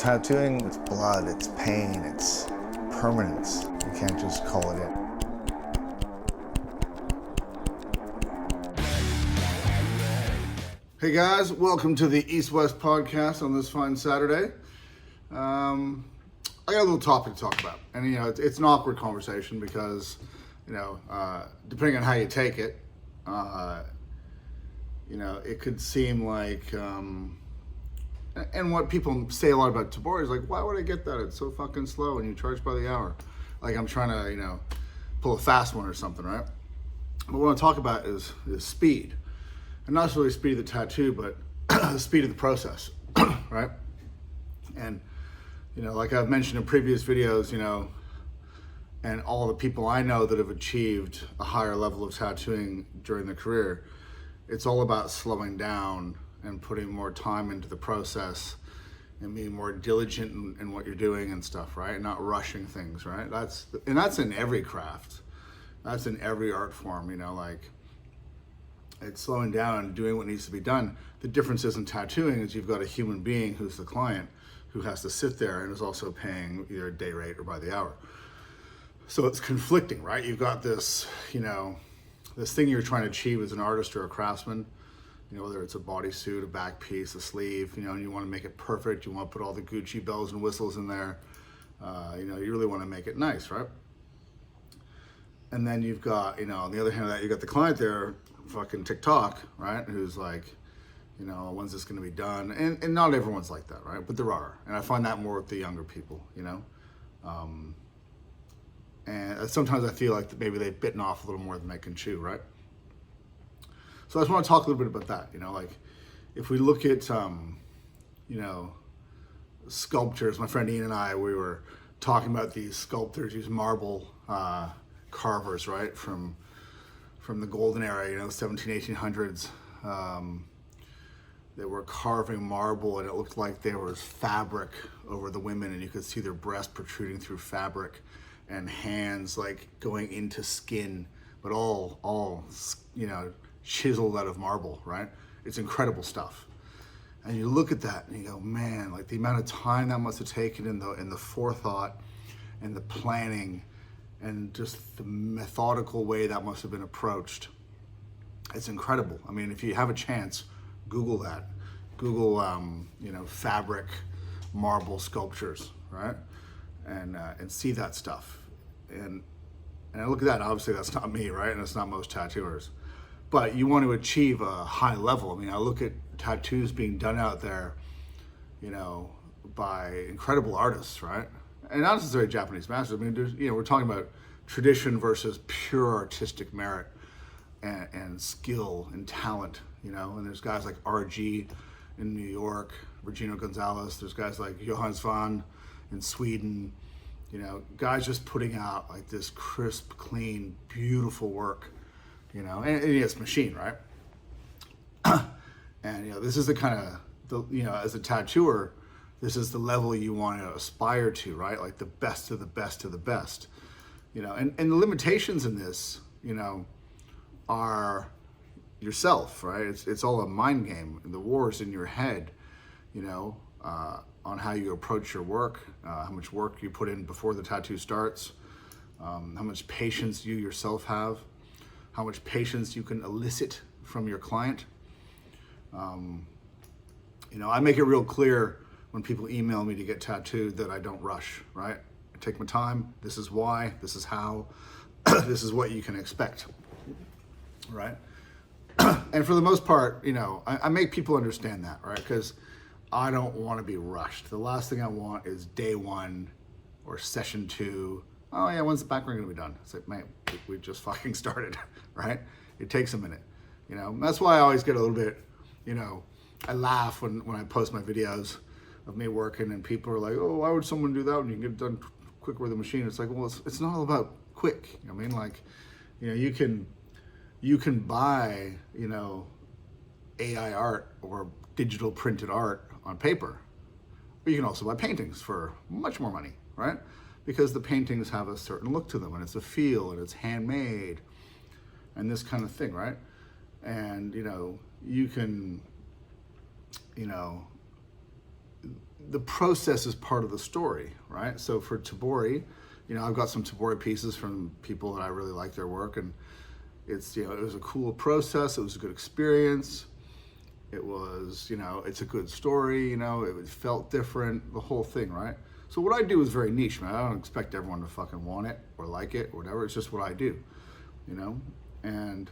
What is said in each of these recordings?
Tattooing, it's blood, it's pain, it's permanence. You can't just call it in. Hey guys, welcome to the East-West podcast on this fine Saturday. I got a little topic to talk about, and it's an awkward conversation because, depending on how you take it, it could seem like, and what people say a lot about Tabor is like, why would I get that? It's so fucking slow and you charge by the hour. Like I'm trying to, pull a fast one or something, right? But what I want to talk about is speed. And not necessarily speed of the tattoo, but the speed of the process, right? And, like I've mentioned in previous videos, and all the people I know that have achieved a higher level of tattooing during their career, it's all about slowing down and putting more time into the process and being more diligent in what you're doing and stuff, right? Not rushing things, right? That's in every craft. That's in every art form, it's slowing down and doing what needs to be done. The difference is in tattooing is you've got a human being who's the client who has to sit there and is also paying either a day rate or by the hour. So it's conflicting, right? You've got this, this thing you're trying to achieve as an artist or a craftsman, whether it's a bodysuit, a back piece, a sleeve, and you want to make it perfect. You want to put all the Gucci bells and whistles in there. You really want to make it nice, right? And then you've got, on the other hand of that, you've got the client there, fucking TikTok, right? Who's like, when's this going to be done? And not everyone's like that, right? But there are. And I find that more with the younger people, and sometimes I feel like maybe they've bitten off a little more than they can chew, right? So I just want to talk a little bit about that, if we look at, sculptures, my friend Ian and I, we were talking about these sculptors, these marble carvers, right? From the golden era, 17, 1800s, they were carving marble and it looked like there was fabric over the women and you could see their breast protruding through fabric and hands like going into skin, but all chiseled out of marble, right? It's incredible stuff. And you look at that and you go, man, like the amount of time that must have taken in the forethought and the planning and just the methodical way that must have been approached. It's incredible. I mean, if you have a chance, Google that. Google, fabric marble sculptures, right? And see that stuff. And I look at that, and obviously that's not me, right? And it's not most tattooers. But you want to achieve a high level. I mean, I look at tattoos being done out there, by incredible artists, right? And not necessarily Japanese masters. I mean, there's, we're talking about tradition versus pure artistic merit and skill and talent, and there's guys like RG in New York, Virginio Gonzalez, there's guys like Johannes Van in Sweden, guys just putting out like this crisp, clean, beautiful work, and it's machine, right? And, this is the kind of, as a tattooer, this is the level you want to aspire to, right? Like the best of the best of the best, and the limitations in this, are yourself, right? It's all a mind game. The war's in your head, on how you approach your work, how much work you put in before the tattoo starts, how much patience you yourself have, how much patience you can elicit from your client. I make it real clear when people email me to get tattooed that I don't rush, right? I take my time. This is why, this is how, this is what you can expect, right? And for the most part, I make people understand that, right? Because I don't want to be rushed. The last thing I want is day one or session two. Oh yeah, when's the background gonna be done? It's like, man, we just fucking started, right? It takes a minute, That's why I always get a little bit, I laugh when I post my videos of me working and people are like, oh, why would someone do that when you can get it done quicker with a machine? It's like, well, it's not all about quick. You can buy, AI art or digital printed art on paper, but you can also buy paintings for much more money, right? Because the paintings have a certain look to them and it's a feel and it's handmade and this kind of thing, right? And, you can, the process is part of the story, right? So for Tabori, I've got some Tabori pieces from people that I really like their work, and it's, it was a cool process. It was a good experience. It was, it's a good story, it felt different, the whole thing, right? So what I do is very niche, man. I don't expect everyone to fucking want it or like it or whatever. It's just what I do, and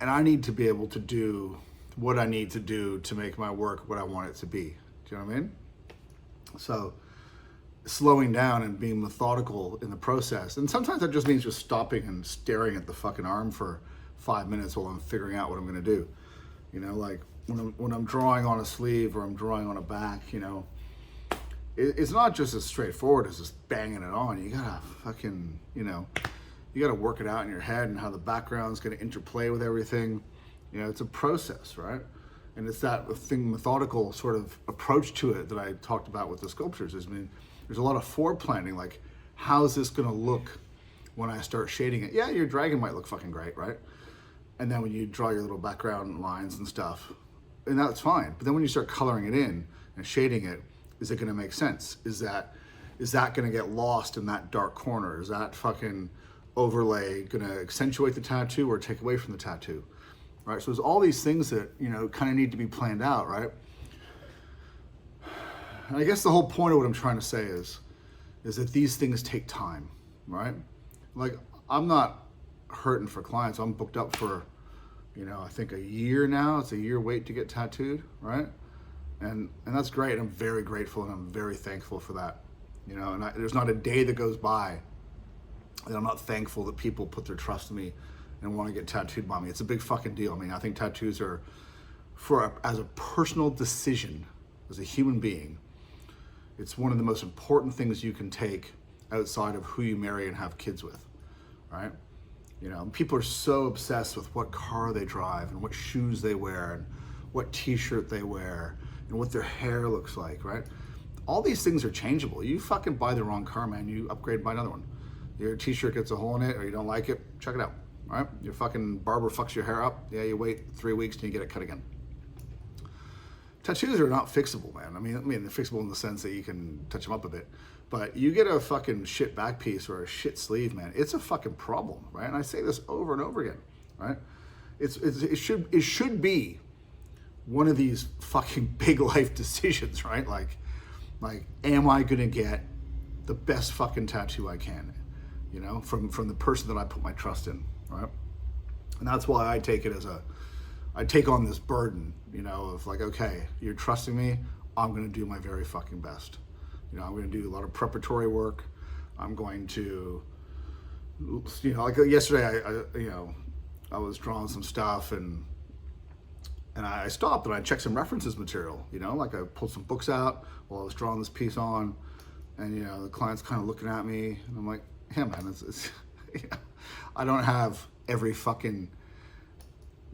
I need to be able to do what I need to do to make my work what I want it to be. Do you know what I mean? So slowing down and being methodical in the process. And sometimes that just means just stopping and staring at the fucking arm for 5 minutes while I'm figuring out what I'm gonna do. Like when I'm drawing on a sleeve or I'm drawing on a back, it's not just as straightforward as just banging it on. You gotta fucking, you gotta work it out in your head and how the background's gonna interplay with everything. It's a process, right? And it's that methodical sort of approach to it that I talked about with the sculptures. There's a lot of foreplanning, like how's this gonna look when I start shading it? Yeah, your dragon might look fucking great, right? And then when you draw your little background lines and stuff, and that's fine. But then when you start coloring it in and shading it, is it gonna make sense? Is that gonna get lost in that dark corner? Is that fucking overlay gonna accentuate the tattoo or take away from the tattoo? Right, so there's all these things that, kind of need to be planned out, right? And I guess the whole point of what I'm trying to say is that these things take time, right? Like, I'm not hurting for clients. I'm booked up for, I think a year now. It's a year wait to get tattooed, right? And that's great. I'm very grateful and I'm very thankful for that. And there's not a day that goes by that I'm not thankful that people put their trust in me and want to get tattooed by me. It's a big fucking deal. I think tattoos are, as a personal decision, as a human being, it's one of the most important things you can take outside of who you marry and have kids with, right? People are so obsessed with what car they drive and what shoes they wear and what t-shirt they wear and what their hair looks like, right? All these things are changeable. You fucking buy the wrong car, man, you upgrade, buy another one. Your t-shirt gets a hole in it or you don't like it, check it out. Right? Your fucking barber fucks your hair up. Yeah, you wait 3 weeks and you get it cut again. Tattoos are not fixable, man. They're fixable in the sense that you can touch them up a bit. But you get a fucking shit back piece or a shit sleeve, man. It's a fucking problem, right? And I say this over and over again, right? It should be one of these fucking big life decisions, right? Like, am I gonna get the best fucking tattoo I can? From the person that I put my trust in. Right? And that's why I take on this burden, of like, okay, you're trusting me, I'm gonna do my very fucking best. I'm gonna do a lot of preparatory work. I'm going to, like yesterday, I was drawing some stuff and I stopped and I checked some references material, like I pulled some books out while I was drawing this piece on, and the client's kind of looking at me and I'm like, yeah, man, it's I don't have every fucking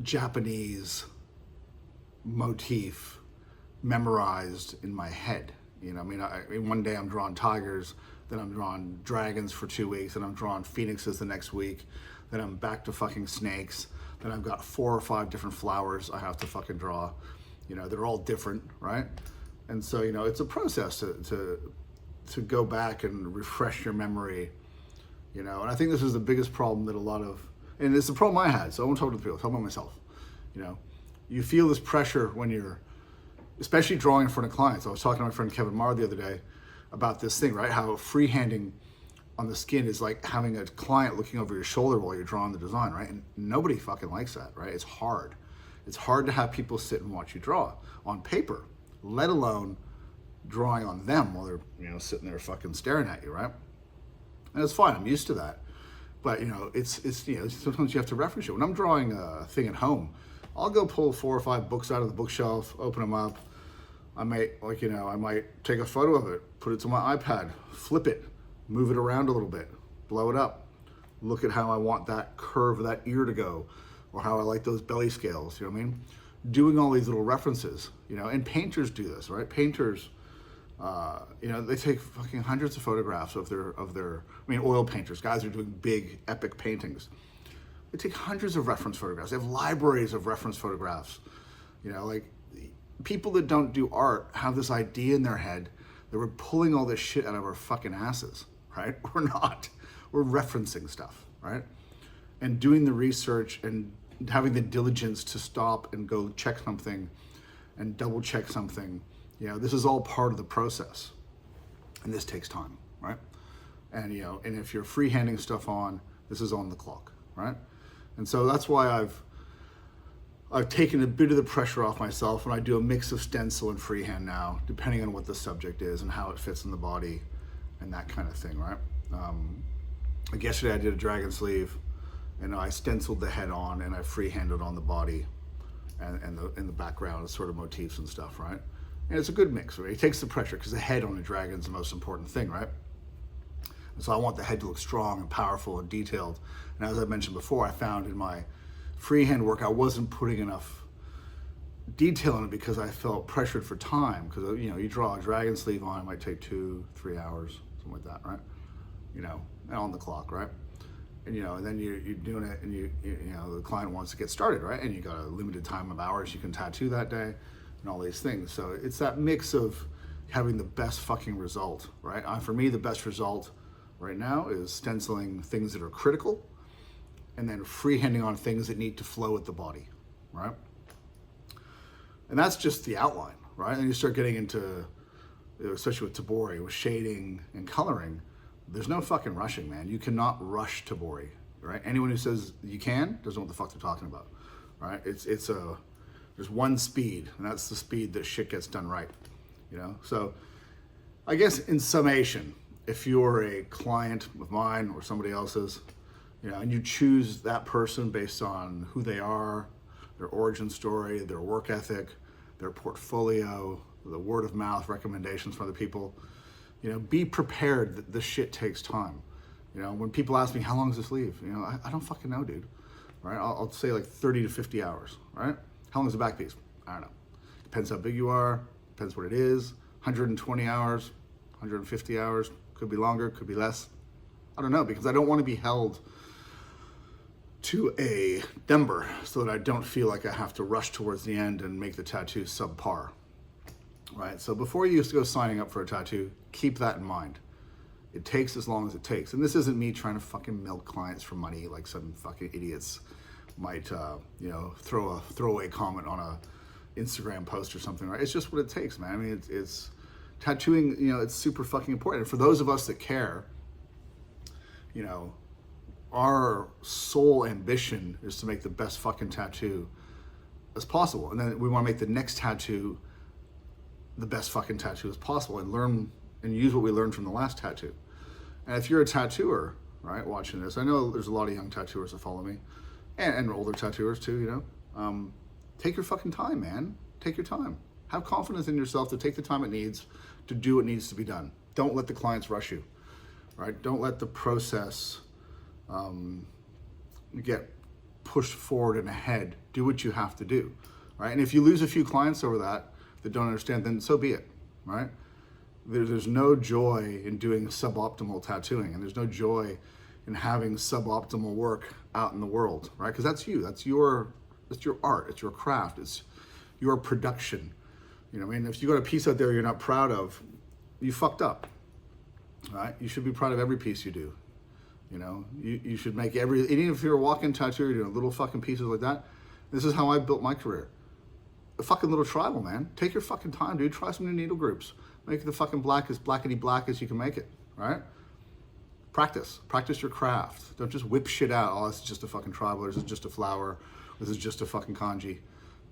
Japanese motif memorized in my head. One day I'm drawing tigers, then I'm drawing dragons for 2 weeks, and I'm drawing phoenixes the next week, then I'm back to fucking snakes, then I've got 4 or 5 different flowers I have to fucking draw. They're all different, right? And so, it's a process to go back and refresh your memory. And I think this is the biggest problem that and it's the problem I had, so I won't talk to the people, I'll talk about myself. You feel this pressure when you're, especially drawing in front of clients. I was talking to my friend Kevin Marr the other day about this thing, right? How freehanding on the skin is like having a client looking over your shoulder while you're drawing the design, right? And nobody fucking likes that, right? It's hard. It's hard to have people sit and watch you draw on paper, let alone drawing on them while they're, sitting there fucking staring at you, right? And it's fine, I'm used to that. But it's sometimes you have to reference it. When I'm drawing a thing at home, I'll go pull 4 or 5 books out of the bookshelf, open them up. I might take a photo of it, put it to my iPad, flip it, move it around a little bit, blow it up, look at how I want that curve of that ear to go, or how I like those belly scales, Doing all these little references, and painters do this, right? Painters, they take fucking hundreds of photographs of their, oil painters, guys who are doing big, epic paintings. They take hundreds of reference photographs. They have libraries of reference photographs. people that don't do art have this idea in their head that we're pulling all this shit out of our fucking asses, right? We're not. We're referencing stuff, right? And doing the research and having the diligence to stop and go check something and double check something. You know, this is all part of the process. And this takes time, right? And, you know, and if you're freehanding stuff on, this is on the clock, right? And so that's why I've taken a bit of the pressure off myself when I do a mix of stencil and freehand now, depending on what the subject is and how it fits in the body and that kind of thing, right? Like yesterday I did a dragon sleeve and I stenciled the head on and I freehanded on the body and in the background sort of motifs and stuff, right? And it's a good mix, right? It takes the pressure because the head on a dragon is the most important thing, right? And so I want the head to look strong and powerful and detailed. And as I mentioned before, I found in my freehand work, I wasn't putting enough detail in it because I felt pressured for time. Because, you know, you draw a dragon sleeve on, it might take 2-3 hours, something like that, right? You know, and on the clock, right? And, you know, and then you're doing it and you know, the client wants to get started, right? And you got a limited time of hours you can tattoo that day and all these things. So it's that mix of having the best fucking result, right? For me, the best result right now is stenciling things that are critical and then freehanding on things that need to flow with the body, right? And that's just the outline, right? And you start getting into, especially with tabori, with shading and coloring, there's no fucking rushing, man. You cannot rush tabori, right? Anyone who says you can doesn't know what the fuck they're talking about, right? There's one speed, and that's the speed that shit gets done right, you know? So I guess in summation, if you're a client of mine or somebody else's, you know, and you choose that person based on who they are, their origin story, their work ethic, their portfolio, the word of mouth recommendations from other people, you know, be prepared that this shit takes time. You know, when people ask me, how long does this leave? You know, I don't fucking know, dude, right? I'll say like 30 to 50 hours, right? How long is the back piece? I don't know. Depends how big you are, depends what it is. 120 hours, 150 hours, could be longer, could be less. I don't know, because I don't want to be held to a number so that I don't feel like I have to rush towards the end and make the tattoo subpar, right? So before you go signing up for a tattoo, keep that in mind. It takes as long as it takes. And this isn't me trying to fucking milk clients for money like some fucking idiots might, you know, throw a throwaway comment on a Instagram post or something, right? It's just what it takes, man. I mean, it's tattooing, you know, it's super fucking important. And for those of us that care, you know, our sole ambition is to make the best fucking tattoo as possible. And then we want to make the next tattoo the best fucking tattoo as possible and learn and use what we learned from the last tattoo. And if you're a tattooer, right, watching this, I know there's a lot of young tattooers that follow me and older tattooers too, you know, take your fucking time, man. Take your time. Have confidence in yourself to take the time it needs to do what needs to be done. Don't let the clients rush you, right? Don't let the process get pushed forward and ahead. Do what you have to do, right? And if you lose a few clients over that don't understand, then so be it, right? There's no joy in doing suboptimal tattooing, and there's no joy in having suboptimal work out in the world, right? Because that's you, that's your art, it's your craft, it's your production. You know, I mean, if you got a piece out there you're not proud of, you fucked up, right? You should be proud of every piece you do. You know, you should make even if you're a walk-in tattooer, you're doing little fucking pieces like that. This is how I built my career. A fucking little tribal, man. Take your fucking time, dude. Try some new needle groups. Make the fucking black as blackety black as you can make it, right? Practice your craft. Don't just whip shit out. Oh, this is just a fucking tribal. This is just a flower. This is just a fucking kanji.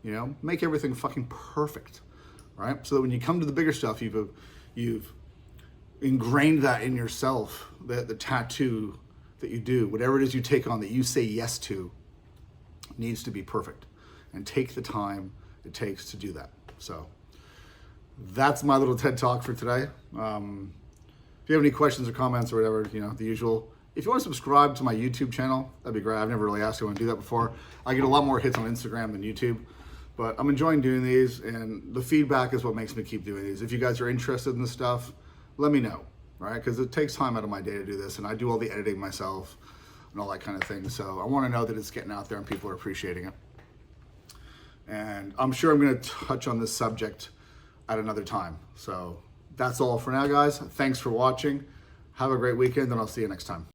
You know, make everything fucking perfect, right? So that when you come to the bigger stuff, you've ingrained that in yourself, that the tattoo that you do, whatever it is you take on that you say yes to, needs to be perfect. And take the time it takes to do that. So that's my little TED Talk for today. If you have any questions or comments or whatever, you know, the usual. If you want to subscribe to my YouTube channel, that'd be great. I've never really asked anyone to do that before. I get a lot more hits on Instagram than YouTube, but I'm enjoying doing these, and the feedback is what makes me keep doing these. If you guys are interested in this stuff, let me know, right? Because it takes time out of my day to do this, and I do all the editing myself and all that kind of thing. So I want to know that it's getting out there and people are appreciating it. And I'm sure I'm going to touch on this subject at another time. So that's all for now, guys. Thanks for watching. Have a great weekend, and I'll see you next time.